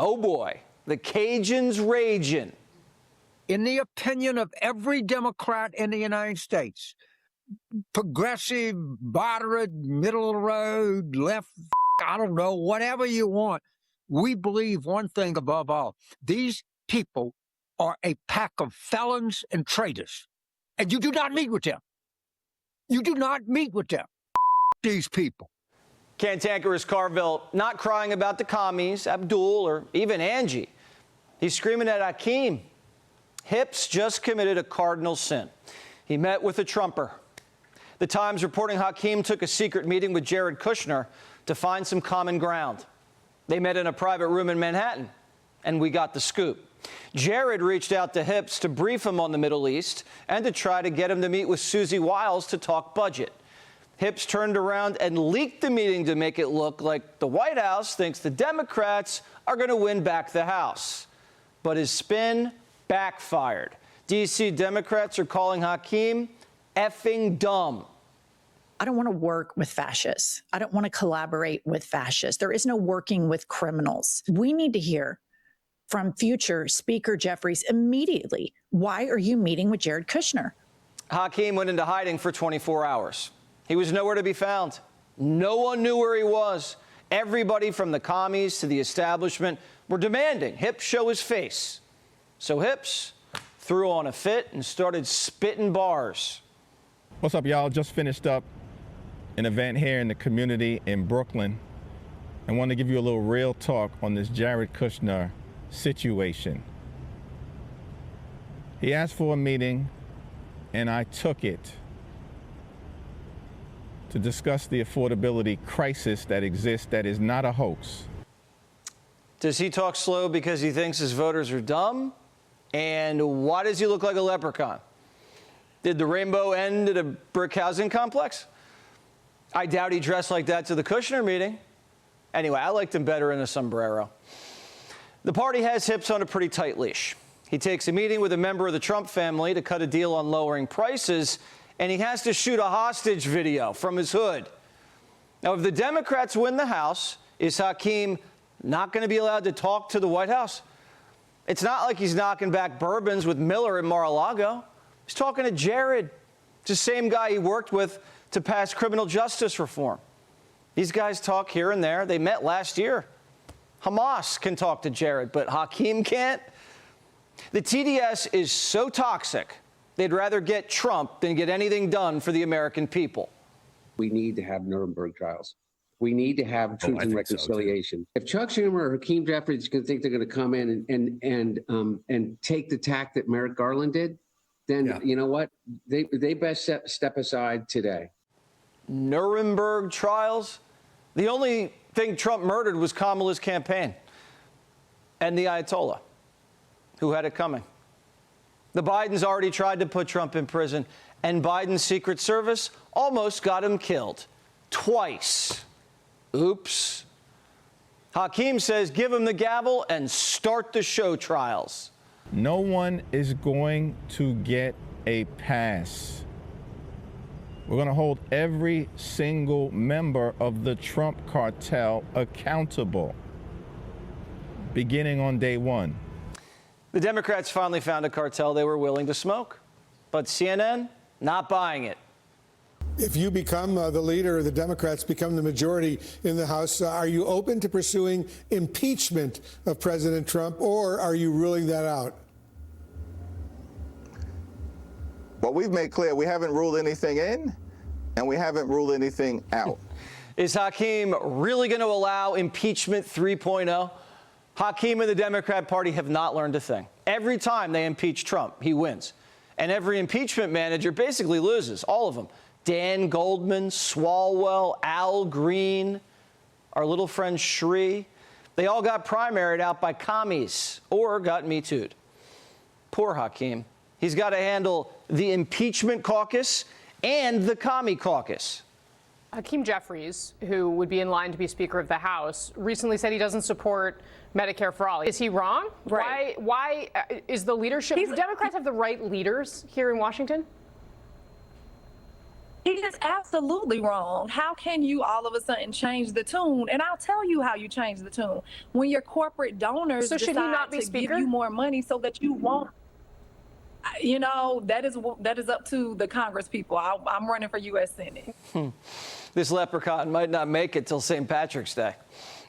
Oh boy, the Cajuns raging. In the opinion of every Democrat in the United States, progressive, moderate, middle of the road, left, I don't know, whatever you want, we believe one thing above all. These people are a pack of felons and traitors. And you do not meet with them. You do not meet with them. These people. Cantankerous Carville not crying about the commies, Abdul, or even Angie. He's screaming at Hakeem. Hips just committed a cardinal sin. He met with a Trumper. The Times reporting Hakeem took a secret meeting with Jared Kushner to find some common ground. They met in a private room in Manhattan, and we got the scoop. Jared reached out to Hips to brief him on the Middle East and to try to get him to meet with Susie Wiles to talk budget. Hips turned around and leaked the meeting to make it look like the White House thinks the Democrats are going to win back the House. But his spin backfired. D.C. Democrats are calling Hakeem effing dumb. I don't want to work with fascists. I don't want to collaborate with fascists. There is no working with criminals. We need to hear from future Speaker Jeffries immediately. Why are you meeting with Jared Kushner? Hakeem went into hiding for 24 hours. He was nowhere to be found. No one knew where he was. Everybody from the commies to the establishment were demanding Hips show his face. So Hips threw on a fit and started spitting bars. What's up, y'all? Just finished up an event here in the community in Brooklyn. I want to give you a little real talk on this Jared Kushner situation. He asked for a meeting, and I took it to discuss the affordability crisis that exists that is not a hoax. Does he talk slow because he thinks his voters are dumb? And why does he look like a leprechaun? Did the rainbow end at a brick housing complex? I doubt he dressed like that to the Kushner meeting. Anyway, I liked him better in a sombrero. The party has Hips on a pretty tight leash. He takes a meeting with a member of the Trump family to cut a deal on lowering prices, and he has to shoot a hostage video from his hood. Now, if the Democrats win the House, is Hakeem not going to be allowed to talk to the White House? It's not like he's knocking back bourbons with Miller in Mar-a-Lago. He's talking to Jared. It's the same guy he worked with to pass criminal justice reform. These guys talk here and there. They met last year. Hamas can talk to Jared, but Hakeem can't. The TDS is so toxic, they'd rather get Trump than get anything done for the American people. We need to have Nuremberg trials. We need to have truth and reconciliation. If Chuck Schumer or Hakeem Jeffries can think they're going to come in and take the tack that Merrick Garland did, then you know what? They best step aside today. Nuremberg trials? The only thing Trump murdered was Kamala's campaign and the Ayatollah, who had it coming. The Bidens already tried to put Trump in prison, and Biden's Secret Service almost got him killed twice. Oops. Hakeem says give him the gavel and start the show trials. No one is going to get a pass. We're going to hold every single member of the Trump cartel accountable, beginning on day one. The Democrats finally found a cartel they were willing to smoke, but CNN, not buying it. If you become the leader, the Democrats become the majority in the House, are you open to pursuing impeachment of President Trump, or are you ruling that out? Well, we've made clear we haven't ruled anything in, and we haven't ruled anything out. Is Hakeem really going to allow impeachment 3.0? Hakeem and the Democrat Party have not learned a thing. Every time they impeach Trump, he wins. And every impeachment manager basically loses, all of them. Dan Goldman, Swalwell, Al Green, our little friend Shree. They all got primaried out by commies or got Me Too'd. Poor Hakeem. He's got to handle the impeachment caucus and the commie caucus. Hakeem Jeffries, who would be in line to be Speaker of the House, recently said he doesn't support Medicare for all. Is he wrong? Right. Why is the leadership? Do Democrats have the right leaders here in Washington? It is absolutely wrong. How can you all of a sudden change the tune? And I'll tell you how you change the tune. When your corporate donors So should he not be decide to speaker? give you more money so that you won't, you know, that is up to the Congress people. I'm running for U.S. Senate. This leprechaun might not make it till St. Patrick's Day.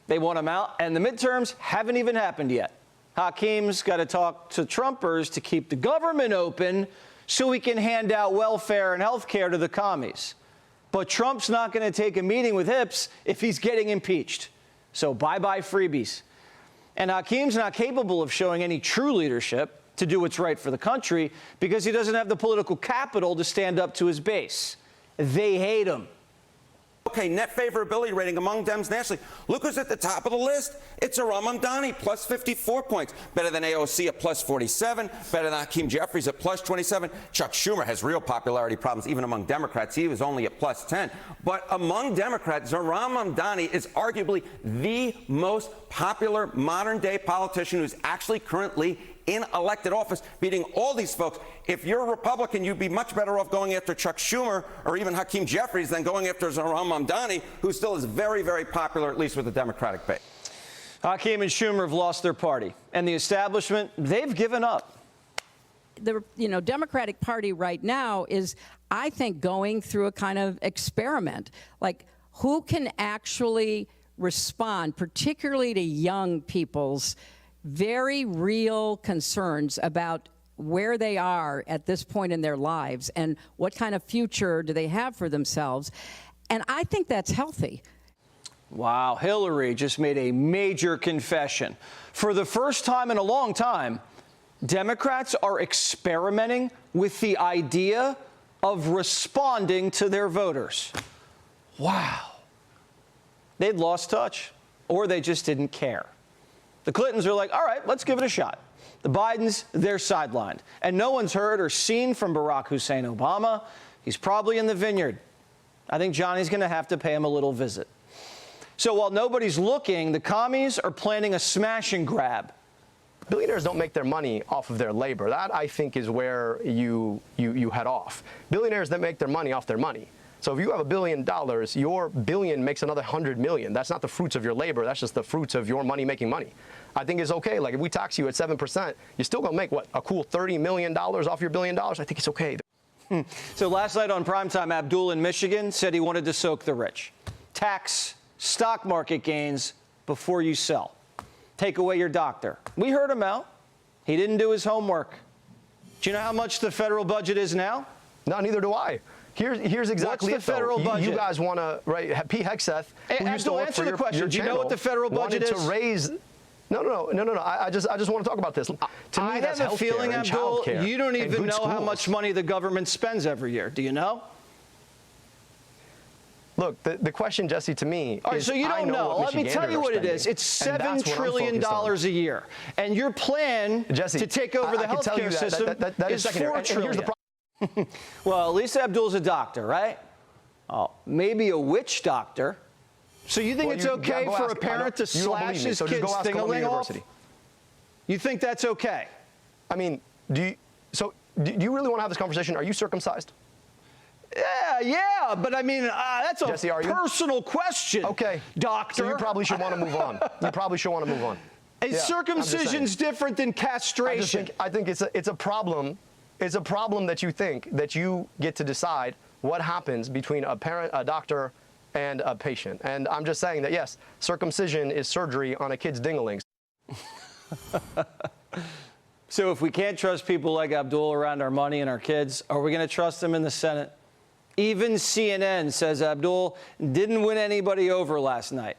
They want him out, and the midterms haven't even happened yet. Hakeem's got to talk to Trumpers to keep the government open so he can hand out welfare and health care to the commies. But Trump's not going to take a meeting with hips if he's getting impeached. So bye-bye freebies. And Hakeem's not capable of showing any true leadership to do what's right for the country because he doesn't have the political capital to stand up to his base. They hate him. Okay, net favorability rating among Dems nationally. Look who's at the top of the list. It's Aram Mamdani, plus 54 points. Better than AOC at plus 47. Better than Hakeem Jeffries at plus 27. Chuck Schumer has real popularity problems even among Democrats. He was only at plus 10. But among Democrats, Aram Mamdani is arguably the most popular modern-day politician who's actually currently in elected office, beating all these folks. If you're a Republican, you'd be much better off going after Chuck Schumer or even Hakeem Jeffries than going after Aram Mamdani, who still is very, very popular, at least with the Democratic base. Hakeem and Schumer have lost their party, and the establishment, they've given up. The Democratic Party right now is, I think, going through a kind of experiment. Like, who can actually respond, particularly to young people's very real concerns about where they are at this point in their lives and what kind of future do they have for themselves. And I think that's healthy. Wow, Hillary just made a major confession. For the first time in a long time, Democrats are experimenting with the idea of responding to their voters. Wow. They'd lost touch, or they just didn't care. The Clintons are like, all right, let's give it a shot. The Bidens, they're sidelined. And no one's heard or seen from Barack Hussein Obama. He's probably in the vineyard. I think Johnny's going to have to pay him a little visit. So while nobody's looking, the commies are planning a smash and grab. Billionaires don't make their money off of their labor. That, I think, is where you head off. Billionaires that make their money off their money. So if you have $1 billion, your billion makes another 100 million. That's not the fruits of your labor. That's just the fruits of your money making money. I think it's okay. Like, if we tax you at 7%, you're still going to make, what, a cool $30 million off your $1 billion? I think it's okay. So last night on Primetime, Abdul in Michigan said he wanted to soak the rich. Tax stock market gains before you sell. Take away your doctor. We heard him out. He didn't do his homework. Do you know how much the federal budget is now? No, neither do I. Here's exactly What's the federal budget? You guys want to, right? Pete Hegseth, who used to work for your question. Do you know what the federal budget is? To raise. No. I just want to talk about this. To me, that's I have a feeling, Abdul, you don't even know how much money the government spends every year. Do you know? Look, the question, Jesse, to me all right, is, so you don't know. Let me tell you what it is. It's $7 trillion a year. And your plan Jesse, to take over the healthcare system is $4 trillion. Well, at least Abdul's a doctor, right? Oh, maybe a witch doctor. So you think it's okay for a parent to slash his kid's thing-a-ling off? You think that's okay? I mean, do you really want to have this conversation? Are you circumcised? Yeah, but I mean, that's a Jesse, personal question. Okay, doctor. So you probably should want to move on. You probably should want to move on. Is circumcision's different than castration? I think it's a problem. It's a problem that you think that you get to decide what happens between a parent, a doctor, and a patient. And I'm just saying that, yes, circumcision is surgery on a kid's ding-a-ling. So if we can't trust people like Abdul around our money and our kids, are we going to trust them in the Senate? Even CNN says Abdul didn't win anybody over last night.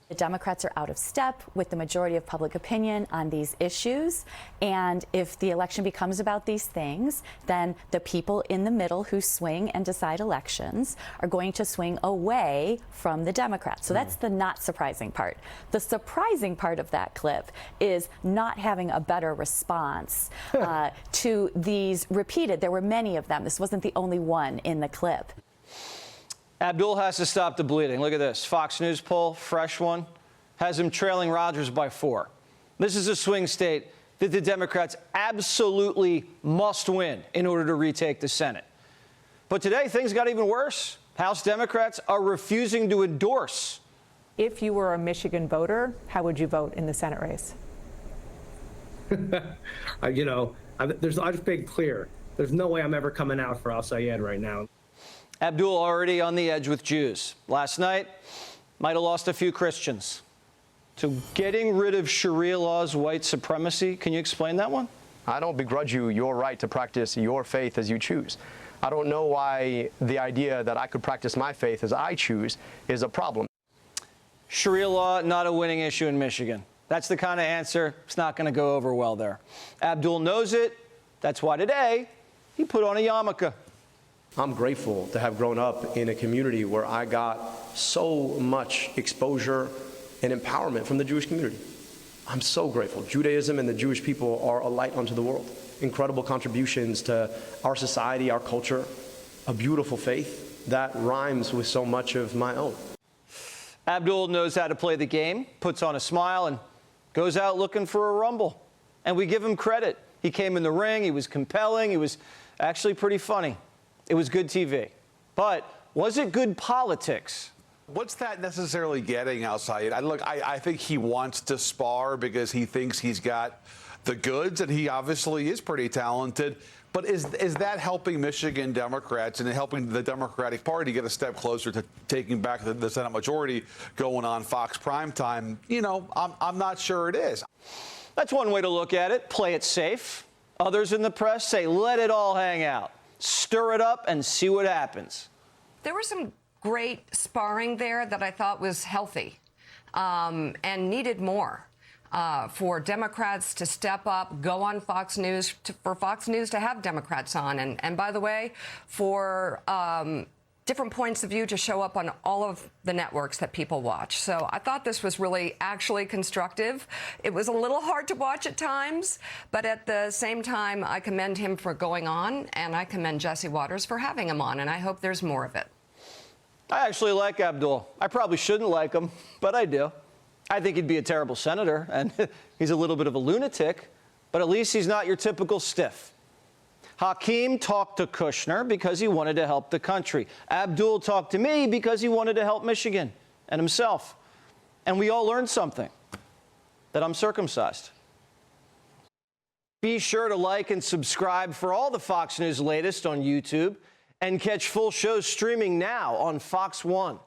The Democrats are out of step with the majority of public opinion on these issues. And if the election becomes about these things, then the people in the middle who swing and decide elections are going to swing away from the Democrats. So that's the not surprising part. The surprising part of that clip is not having a better response to these repeated. There were many of them. This wasn't the only one in the clip. Abdul has to stop the bleeding. Look at this. Fox News poll, fresh one, has him trailing Rogers by 4. This is a swing state that the Democrats absolutely must win in order to retake the Senate. But today, things got even worse. House Democrats are refusing to endorse. If you were a Michigan voter, how would you vote in the Senate race? I'll just make it clear. There's no way I'm ever coming out for Al-Sayed right now. Abdul already on the edge with Jews. Last night, might have lost a few Christians. So getting rid of Sharia law's white supremacy, can you explain that one? I don't begrudge you your right to practice your faith as you choose. I don't know why the idea that I could practice my faith as I choose is a problem. Sharia law, not a winning issue in Michigan. That's the kind of answer it's not going to go over well there. Abdul knows it. That's why today he put on a yarmulke. I'm grateful to have grown up in a community where I got so much exposure and empowerment from the Jewish community. I'm so grateful. Judaism and the Jewish people are a light unto the world. Incredible contributions to our society, our culture, a beautiful faith that rhymes with so much of my own. Abdul knows how to play the game, puts on a smile, and goes out looking for a rumble. And we give him credit. He came in the ring, he was compelling, he was actually pretty funny. It was good TV. But was it good politics? What's that necessarily getting, Al-Sayed? I think he wants to spar because he thinks he's got the goods, and he obviously is pretty talented. But is that helping Michigan Democrats and helping the Democratic Party get a step closer to taking back the Senate majority going on Fox Primetime? I'm not sure it is. That's one way to look at it. Play it safe. Others in the press say, let it all hang out. Stir it up and see what happens. There was some great sparring there that I thought was healthy and needed more. For Democrats to step up, go on Fox News, for Fox News to have Democrats on. And by the way, for different points of view to show up on all of the networks that people watch. So I thought this was really actually constructive. It was a little hard to watch at times, but at the same time, I commend him for going on, and I commend Jesse Watters for having him on, and I hope there's more of it. I actually like Abdul. I probably shouldn't like him, but I do. I think he'd be a terrible senator, and he's a little bit of a lunatic, but at least he's not your typical stiff. Hakeem talked to Kushner because he wanted to help the country. Abdul talked to me because he wanted to help Michigan and himself. And we all learned something, that I'm circumcised. Be sure to like and subscribe for all the Fox News latest on YouTube, and catch full shows streaming now on Fox One.